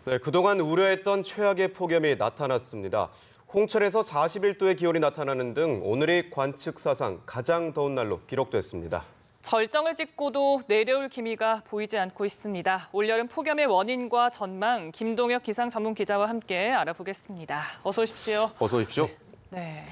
네, 그동안 우려했던 최악의 폭염이 나타났습니다. 홍천에서 41도의 기온이 나타나는 등 오늘이 관측 사상 가장 더운 날로 기록됐습니다. 절정을 찍고도 내려올 기미가 보이지 않고 있습니다. 올여름 폭염의 원인과 전망, 김동혁 기상 전문 기자와 함께 알아보겠습니다. 어서 오십시오. 어서 오십시오. 네.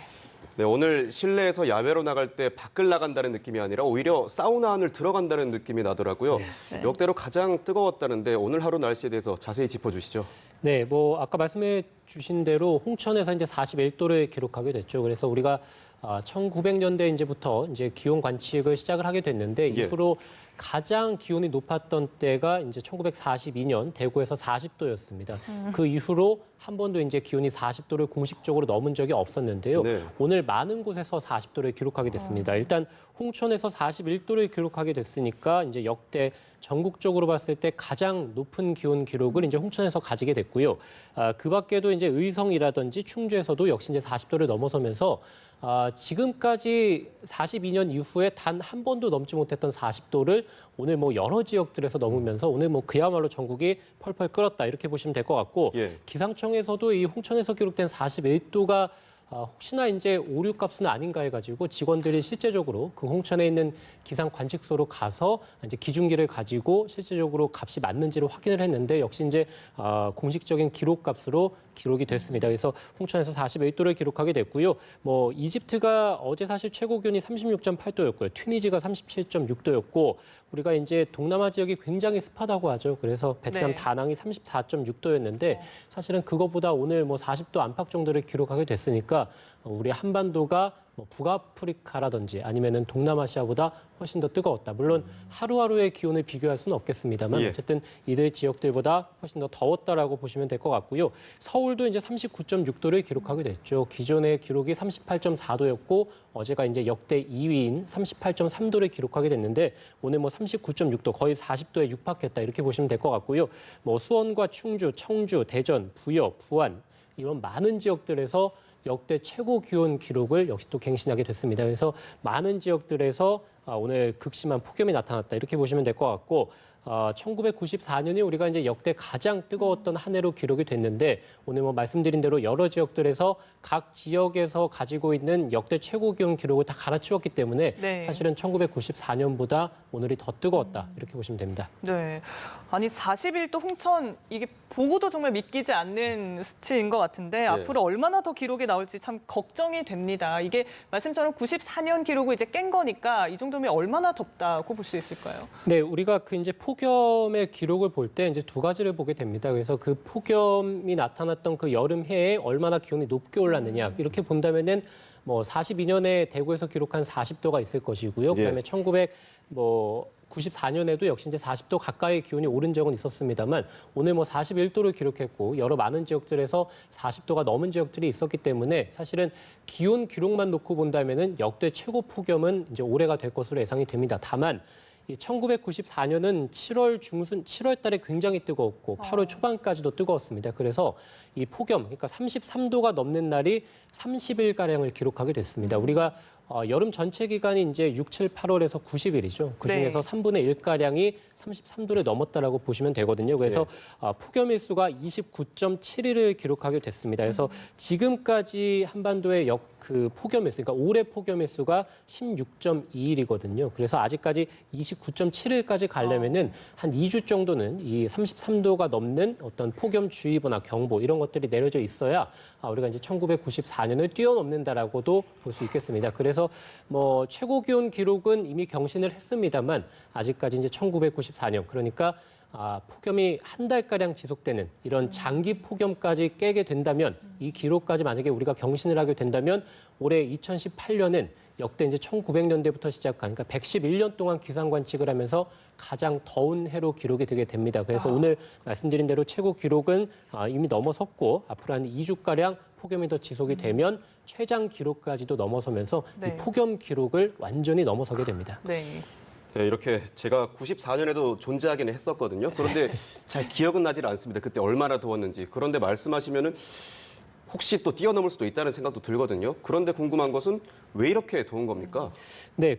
네, 오늘 실내에서 야외로 나갈 때 밖을 나간다는 느낌이 아니라 오히려 사우나 안을 들어간다는 느낌이 나더라고요. 네. 역대로 가장 뜨거웠다는데 오늘 하루 날씨에 대해서 자세히 짚어주시죠. 네, 아까 말씀해 주신 대로 홍천에서 이제 41도를 기록하게 됐죠. 그래서 우리가 1900년대 이제부터 이제 기온 관측을 시작을 하게 됐는데 이후로 가장 기온이 높았던 때가 이제 1942년 대구에서 40도였습니다. 그 이후로 한 번도 이제 기온이 40도를 공식적으로 넘은 적이 없었는데요. 네. 오늘 많은 곳에서 40도를 기록하게 됐습니다. 일단 홍천에서 41도를 기록하게 됐으니까 이제 역대 전국적으로 봤을 때 가장 높은 기온 기록을 이제 홍천에서 가지게 됐고요. 그 밖에도 이제 의성이라든지 충주에서도 역시 이제 40도를 넘어서면서 지금까지 42년 이후에 단 한 번도 넘지 못했던 40도를 오늘 여러 지역들에서 넘으면서 오늘 그야말로 전국이 펄펄 끓었다 이렇게 보시면 될 것 같고 기상청에서도 이 홍천에서 기록된 41도가 혹시나 이제 오류 값은 아닌가 해가지고 직원들이 실제적으로 그 홍천에 있는 기상 관측소로 가서 이제 기준기를 가지고 실제적으로 값이 맞는지를 확인을 했는데 역시 이제 공식적인 기록 값으로 기록이 됐습니다. 그래서 홍천에서 41도를 기록하게 됐고요. 이집트가 어제 사실 최고 기온이 36.8도였고요. 튀니지가 37.6도였고 우리가 이제 동남아 지역이 굉장히 습하다고 하죠. 그래서 베트남 다낭이 34.6도였는데 사실은 그거보다 오늘 40도 안팎 정도를 기록하게 됐으니까 우리 한반도가 북아프리카라든지 아니면은 동남아시아보다 훨씬 더 뜨거웠다. 물론 하루하루의 기온을 비교할 수는 없겠습니다만 어쨌든 이들 지역들보다 훨씬 더 더웠다라고 보시면 될 것 같고요. 서울도 이제 39.6도를 기록하게 됐죠. 기존의 기록이 38.4도였고 어제가 이제 역대 2위인 38.3도를 기록하게 됐는데 오늘 39.6도 거의 40도에 육박했다 이렇게 보시면 될 것 같고요. 수원과 충주, 청주, 대전, 부여, 부안 이런 많은 지역들에서 역대 최고 기온 기록을 역시 또 갱신하게 됐습니다. 그래서 많은 지역들에서 오늘 극심한 폭염이 나타났다 이렇게 보시면 될 것 같고 1994년이 우리가 이제 역대 가장 뜨거웠던 한 해로 기록이 됐는데 오늘 말씀드린 대로 여러 지역들에서 각 지역에서 가지고 있는 역대 최고 기온 기록을 다 갈아치웠기 때문에 사실은 1994년보다 오늘이 더 뜨거웠다 이렇게 보시면 됩니다. 네, 아니 41도 홍천 이게 보고도 정말 믿기지 않는 수치인 것 같은데 앞으로 얼마나 더 기록이 나올지 참 걱정이 됩니다. 이게 말씀처럼 94년 기록을 이제 깬 거니까 이 정도면 얼마나 덥다고 볼 수 있을까요? 네, 우리가 이제 폭염의 기록을 볼 때 이제 두 가지를 보게 됩니다. 그래서 그 폭염이 나타났던 그 여름 해에 얼마나 기온이 높게 올랐느냐 이렇게 본다면은 42년에 대구에서 기록한 40도가 있을 것이고요. 그다음에 1994년에도 역시 이제 40도 가까이 기온이 오른 적은 있었습니다만 오늘 41도를 기록했고 여러 많은 지역들에서 40도가 넘은 지역들이 있었기 때문에 사실은 기온 기록만 놓고 본다면은 역대 최고 폭염은 이제 올해가 될 것으로 예상이 됩니다. 다만 1994년은 7월 달에 굉장히 뜨거웠고 8월 초반까지도 뜨거웠습니다. 그래서 이 폭염, 그러니까 33도가 넘는 날이 30일가량을 기록하게 됐습니다. 우리가 여름 전체 기간이 이제 6, 7, 8월에서 90일이죠. 그중에서 3분의 1가량이 33도를 넘었다라고 보시면 되거든요. 그래서 폭염 일수가 29.7일을 기록하게 됐습니다. 그래서 지금까지 한반도의 폭염 일수, 그러니까 올해 폭염 일수가 16.2일이거든요. 그래서 아직까지 29.7일까지 가려면은 한 2주 정도는 이 33도가 넘는 어떤 폭염주의보나 경보 이런 것들이 내려져 있어야 우리가 이제 1994년을 뛰어넘는다라고도 볼 수 있겠습니다. 그래서 최고 기온 기록은 이미 경신을 했습니다만 아직까지 이제 1994년 그러니까 폭염이 한 달가량 지속되는 이런 장기 폭염까지 깨게 된다면 이 기록까지 만약에 우리가 경신을 하게 된다면 올해 2018년은 역대 이제 1900년대부터 시작한 그러니까 111년 동안 기상 관측을 하면서 가장 더운 해로 기록이 되게 됩니다. 그래서 오늘 말씀드린 대로 최고 기록은 이미 넘어섰고 앞으로 한 2주가량 폭염이 더 지속이 되면 최장 기록까지도 넘어서면서 이 폭염 기록을 완전히 넘어서게 됩니다. 네, 이렇게 제가 94년에도 존재하기는 했었거든요. 그런데 잘 기억은 나질 않습니다. 그때 얼마나 더웠는지. 그런데 말씀하시면은 혹시 또 뛰어넘을 수도 있다는 생각도 들거든요. 그런데 궁금한 것은 왜 이렇게 더운 겁니까? 네,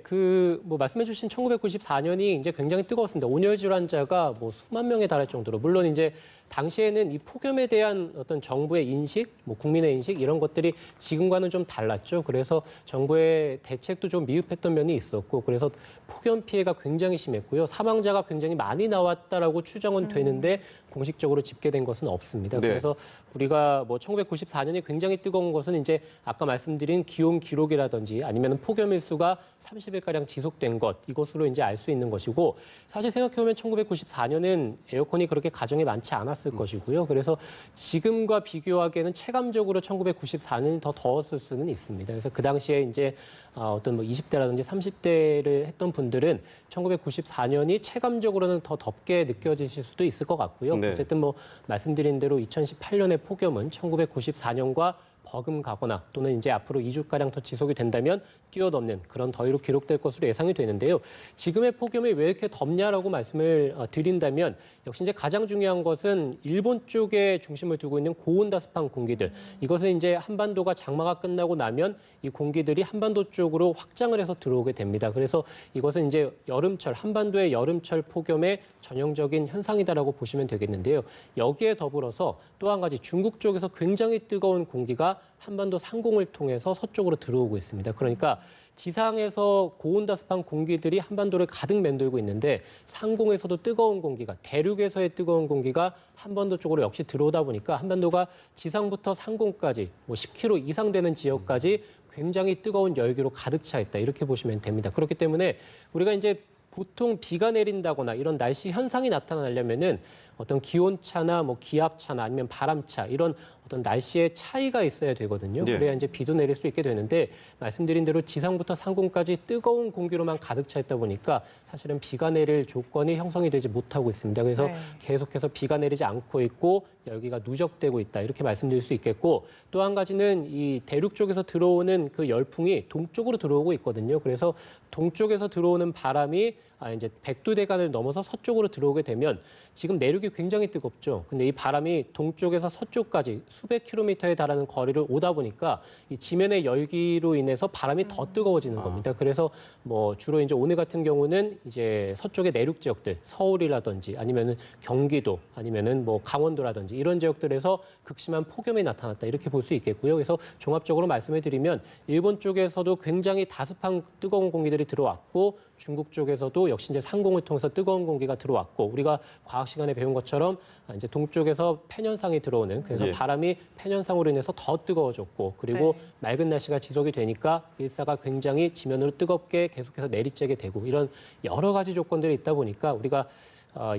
말씀해주신 1994년이 이제 굉장히 뜨거웠습니다. 온열 질환자가 수만 명에 달할 정도로 물론 이제 당시에는 이 폭염에 대한 어떤 정부의 인식, 뭐 국민의 인식 이런 것들이 지금과는 좀 달랐죠. 그래서 정부의 대책도 좀 미흡했던 면이 있었고, 그래서 폭염 피해가 굉장히 심했고요. 사망자가 굉장히 많이 나왔다라고 추정은 되는데 공식적으로 집계된 것은 없습니다. 네. 그래서 우리가 뭐 1994년이 굉장히 뜨거운 것은 이제 아까 말씀드린 기온 기록이라든지 아니면 폭염 일수가 30일가량 지속된 것, 이것으로 이제 알 수 있는 것이고, 사실 생각해보면 1994년은 에어컨이 그렇게 가정에 많지 않았을 것이고요. 그래서 지금과 비교하기에는 체감적으로 1994년이 더 더웠을 수는 있습니다. 그래서 그 당시에 이제 어떤 뭐 20대라든지 30대를 했던 분들은 1994년이 체감적으로는 더 덥게 느껴지실 수도 있을 것 같고요. 네. 어쨌든 뭐 말씀드린 대로 2018년의 폭염은 1994년과 버금가거나 또는 이제 앞으로 2주가량 더 지속이 된다면 뛰어넘는 그런 더위로 기록될 것으로 예상이 되는데요. 지금의 폭염이 왜 이렇게 덥냐라고 말씀을 드린다면 역시 이제 가장 중요한 것은 일본 쪽에 중심을 두고 있는 고온다습한 공기들. 이것은 이제 한반도가 장마가 끝나고 나면 이 공기들이 한반도 쪽으로 확장을 해서 들어오게 됩니다. 그래서 이것은 이제 여름철, 한반도의 여름철 폭염의 전형적인 현상이다라고 보시면 되겠는데요. 여기에 더불어서 또 한 가지 중국 쪽에서 굉장히 뜨거운 공기가 한반도 상공을 통해서 서쪽으로 들어오고 있습니다. 그러니까 지상에서 고온다습한 공기들이 한반도를 가득 맴돌고 있는데 상공에서도 뜨거운 공기가, 대륙에서의 뜨거운 공기가 한반도 쪽으로 역시 들어오다 보니까 한반도가 지상부터 상공까지 뭐 10km 이상 되는 지역까지 굉장히 뜨거운 열기로 가득 차 있다. 이렇게 보시면 됩니다. 그렇기 때문에 우리가 이제 보통 비가 내린다거나 이런 날씨 현상이 나타나려면은 어떤 기온차나 뭐 기압차나 아니면 바람차 이런 어떤 날씨의 차이가 있어야 되거든요. 네. 그래야 이제 비도 내릴 수 있게 되는데 말씀드린 대로 지상부터 상공까지 뜨거운 공기로만 가득 차 있다 보니까 사실은 비가 내릴 조건이 형성이 되지 못하고 있습니다. 그래서 네. 계속해서 비가 내리지 않고 있고 열기가 누적되고 있다. 이렇게 말씀드릴 수 있겠고 또 한 가지는 이 대륙 쪽에서 들어오는 그 열풍이 동쪽으로 들어오고 있거든요. 그래서 동쪽에서 들어오는 바람이 이제 백두대간을 넘어서 서쪽으로 들어오게 되면 지금 내륙이 굉장히 뜨겁죠. 근데 이 바람이 동쪽에서 서쪽까지 수백 킬로미터에 달하는 거리를 오다 보니까 이 지면의 열기로 인해서 바람이 더 뜨거워지는 겁니다. 그래서 뭐 주로 이제 오늘 같은 경우는 이제 서쪽의 내륙 지역들, 서울이라든지 아니면은 경기도 아니면은 뭐 강원도라든지 이런 지역들에서 극심한 폭염이 나타났다. 이렇게 볼 수 있겠고요. 그래서 종합적으로 말씀을 드리면 일본 쪽에서도 굉장히 다습한 뜨거운 공기들이 들어왔고 중국 쪽에서도 역시 이제 상공을 통해서 뜨거운 공기가 들어왔고 우리가 과학 시간에 배운 것처럼 이제 동쪽에서 팬현상이 들어오는 그래서 예. 바람이 팬현상으로 인해서 더 뜨거워졌고 그리고 네. 맑은 날씨가 지속이 되니까 일사가 굉장히 지면으로 뜨겁게 계속해서 내리쬐게 되고 이런 여러 가지 조건들이 있다 보니까 우리가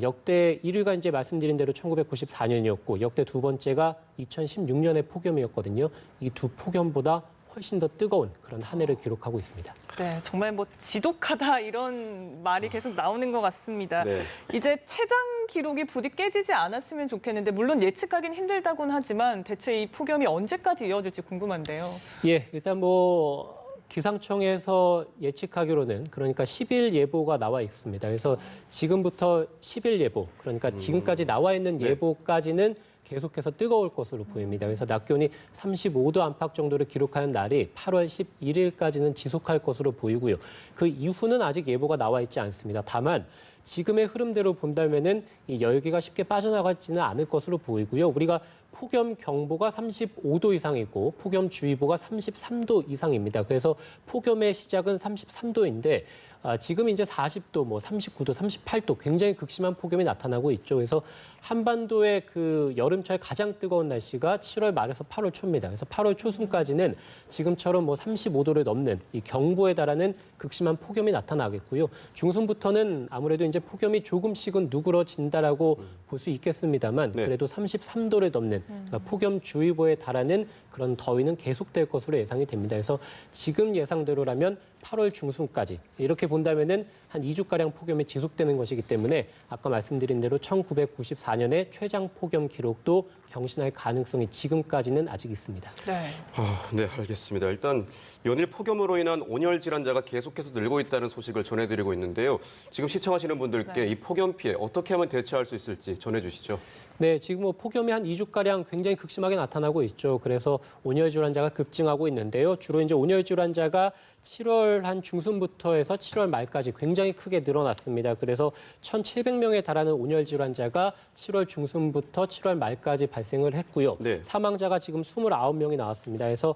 역대 1위가 이제 말씀드린 대로 1994년이었고 역대 두 번째가 2016년의 폭염이었거든요. 이 두 폭염보다 훨씬 더 뜨거운 그런 한 해를 기록하고 있습니다. 네, 정말 뭐 지독하다 이런 말이 계속 나오는 것 같습니다. 네. 이제 최장 기록이 부디 깨지지 않았으면 좋겠는데 물론 예측하기는 힘들다고는 하지만 대체 이 폭염이 언제까지 이어질지 궁금한데요. 예, 일단 뭐 기상청에서 예측하기로는 그러니까 10일 예보가 나와 있습니다. 그래서 지금부터 10일 예보, 그러니까 지금까지 나와 있는 네. 예보까지는 계속해서 뜨거울 것으로 보입니다. 그래서 낮 기온이 35도 안팎 정도를 기록하는 날이 8월 11일까지는 지속할 것으로 보이고요. 그 이후는 아직 예보가 나와 있지 않습니다. 다만 지금의 흐름대로 본다면은 이 열기가 쉽게 빠져나가지는 않을 것으로 보이고요. 우리가 폭염 경보가 35도 이상이고 폭염 주의보가 33도 이상입니다. 그래서 폭염의 시작은 33도인데 지금 이제 40도, 뭐 39도, 38도 굉장히 극심한 폭염이 나타나고 있죠. 그래서 한반도의 그 여름철 가장 뜨거운 날씨가 7월 말에서 8월 초입니다. 그래서 8월 초순까지는 지금처럼 뭐 35도를 넘는 이 경보에 달하는 극심한 폭염이 나타나겠고요. 중순부터는 아무래도 이제 폭염이 조금씩은 누그러진다라고 볼 수 있겠습니다만 네. 그래도 33도를 넘는 그러니까 폭염주의보에 달하는 그런 더위는 계속될 것으로 예상이 됩니다. 그래서 지금 예상대로라면 8월 중순까지 이렇게 본다면은 한 2주가량 폭염이 지속되는 것이기 때문에 아까 말씀드린 대로 1994년의 최장 폭염 기록도 경신할 가능성이 지금까지는 아직 있습니다. 네. 네, 알겠습니다. 일단 연일 폭염으로 인한 온열 질환자가 계속해서 늘고 있다는 소식을 전해드리고 있는데요. 지금 시청하시는 분들께 네. 이 폭염 피해 어떻게 하면 대처할 수 있을지 전해주시죠. 네, 지금 뭐 폭염이 한 2주가량 굉장히 극심하게 나타나고 있죠. 그래서 온열 질환자가 급증하고 있는데요. 주로 이제 온열 질환자가 7월 한 중순부터 해서 7월 말까지 굉장히 크게 늘어났습니다. 그래서 1,700명에 달하는 온열 질환자가 7월 중순부터 7월 말까지 발생을 했고요. 네. 사망자가 지금 29명이 나왔습니다. 그래서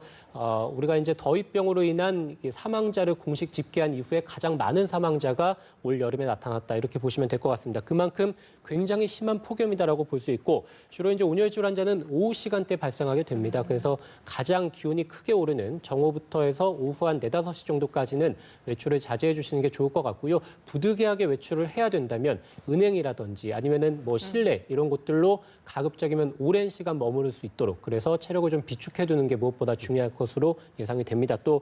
우리가 이제 더위병으로 인한 사망자를 공식 집계한 이후에 가장 많은 사망자가 올 여름에 나타났다 이렇게 보시면 될 것 같습니다. 그만큼 굉장히 심한 폭염이다라고 볼 수 있고 주로 이제 온열 질환자는 오후 시간대 발생하게 됩니다. 그래서 가장 기온이 크게 오르는 정오부터 해서 오후 한 4, 5시 정도까지는 외출을 자제해 주시는 게 좋을 것 같고요. 부득이하게 외출을 해야 된다면 은행이라든지 아니면은 뭐 실내 이런 곳들로 가급적이면 오랜 시간 머무를 수 있도록 그래서 체력을 좀 비축해 두는 게 무엇보다 중요할 것으로 예상이 됩니다. 또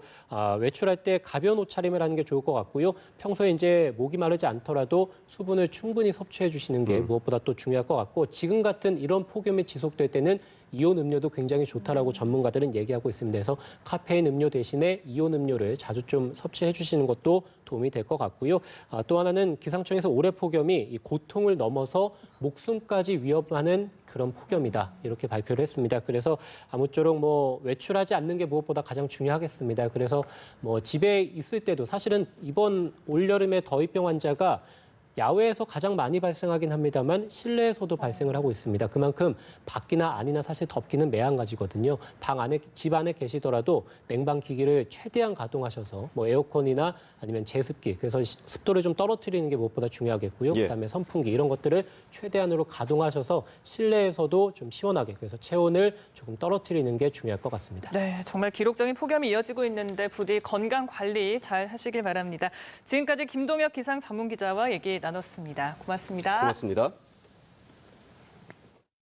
외출할 때 가벼운 옷차림을 하는 게 좋을 것 같고요. 평소에 이제 목이 마르지 않더라도 수분을 충분히 섭취해 주시는 게 무엇보다 또 중요할 것 같고 지금 같은 이런 폭염이 지속될 때는 이온 음료도 굉장히 좋다라고 전문가들은 얘기하고 있습니다. 그래서 카페인 음료 대신에 이온 음료를 자주 좀 섭취해 주시는 것도 도움이 될 것 같고요. 또 하나는 기상청에서 올해 폭염이 이 고통을 넘어서 목숨까지 위협하는 그런 폭염이다 이렇게 발표를 했습니다. 그래서 아무쪼록 뭐 외출하지 않는 게 무엇보다 가장 중요하겠습니다. 그래서 뭐 집에 있을 때도 사실은 이번 올여름에 더위병 환자가 야외에서 가장 많이 발생하긴 합니다만 실내에서도 발생을 하고 있습니다. 그만큼 밖이나 안이나 사실 덥기는 매한가지거든요. 방 안에 집 안에 계시더라도 냉방 기기를 최대한 가동하셔서 뭐 에어컨이나 아니면 제습기 그래서 습도를 좀 떨어뜨리는 게 무엇보다 중요하겠고요. 예. 그다음에 선풍기 이런 것들을 최대한으로 가동하셔서 실내에서도 좀 시원하게 그래서 체온을 조금 떨어뜨리는 게 중요할 것 같습니다. 네, 정말 기록적인 폭염이 이어지고 있는데 부디 건강 관리 잘 하시길 바랍니다. 지금까지 김동혁 기상 전문 기자와 얘기 나눴습니다. 고맙습니다. 고맙습니다.